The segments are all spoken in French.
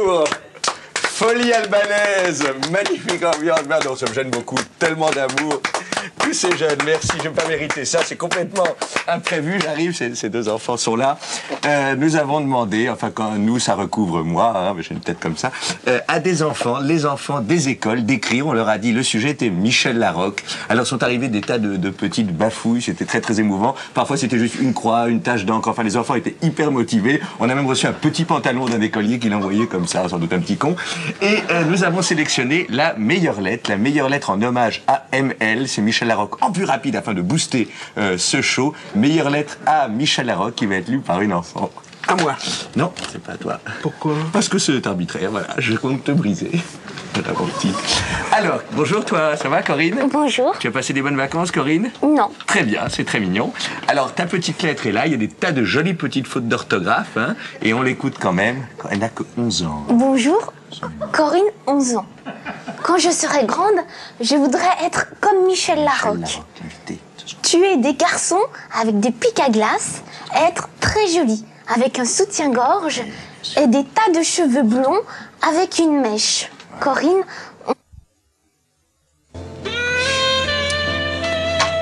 Bonjour. Folie albanaise, magnifique ambiance. Merde, on se gêne beaucoup, tellement d'amour. Tous ces jeunes, merci, je n'ai pas mérité ça, c'est complètement imprévu. J'arrive, ces deux enfants sont là. Nous avons demandé, enfin quand nous, ça recouvre moi, hein, j'ai une tête comme ça, à des enfants, les enfants des écoles, d'écrire. On leur a dit, le sujet était Michel Larocque. Alors sont arrivés des tas de petites bafouilles, c'était très très émouvant. Parfois c'était juste une croix, une tache d'encre, enfin les enfants étaient hyper motivés. On a même reçu un petit pantalon d'un écolier qui l'envoyait comme ça, sans doute un petit con. Et nous avons sélectionné la meilleure lettre en hommage à ML, c'est Michel Larocque en plus rapide afin de booster ce show. Meilleure lettre à Michel Larocque qui va être lue par une enfant. À moi. Non, c'est pas à toi. Pourquoi? Parce que c'est arbitraire, voilà, je compte te briser. Voilà, mon petit. Alors, bonjour toi, ça va Corinne? Bonjour. Tu as passé des bonnes vacances Corinne? Non. Très bien, c'est très mignon. Alors, ta petite lettre est là, il y a des tas de jolies petites fautes d'orthographe, hein, et on l'écoute quand même. Elle n'a que 11 ans. Bonjour, Corinne, 11 ans. Quand je serai grande, je voudrais être comme Michel Larocque. Tuer des garçons avec des pics à glace, être très jolie, avec un soutien-gorge et des tas de cheveux blonds avec une mèche. Corinne,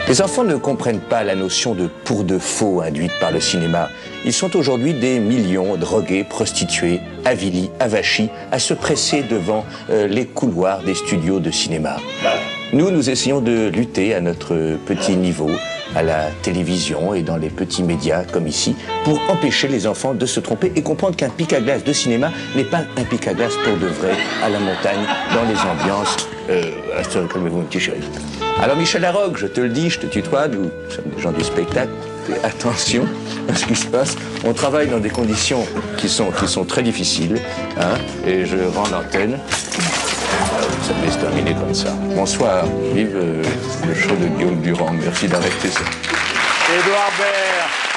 Les enfants ne comprennent pas la notion de pour de faux induite par le cinéma. Ils sont aujourd'hui des millions drogués, prostitués, avilis, avachis, à se presser devant les couloirs des studios de cinéma. Nous essayons de lutter à notre petit niveau, à la télévision et dans les petits médias comme ici, pour empêcher les enfants de se tromper et comprendre qu'un pic à glace de cinéma n'est pas un pic à glace pour de vrai, à la montagne, dans les ambiances. Calmez-vous, mon petit chéri. Alors Michel Larocque, je te le dis, je te tutoie, nous sommes des gens du spectacle, fais attention à ce qui se passe. On travaille dans des conditions qui sont très difficiles, hein, et je rends l'antenne. Ça devait se terminer comme ça. Bonsoir, vive le show de Guillaume Durand, merci d'arrêter ça. Édouard Baird.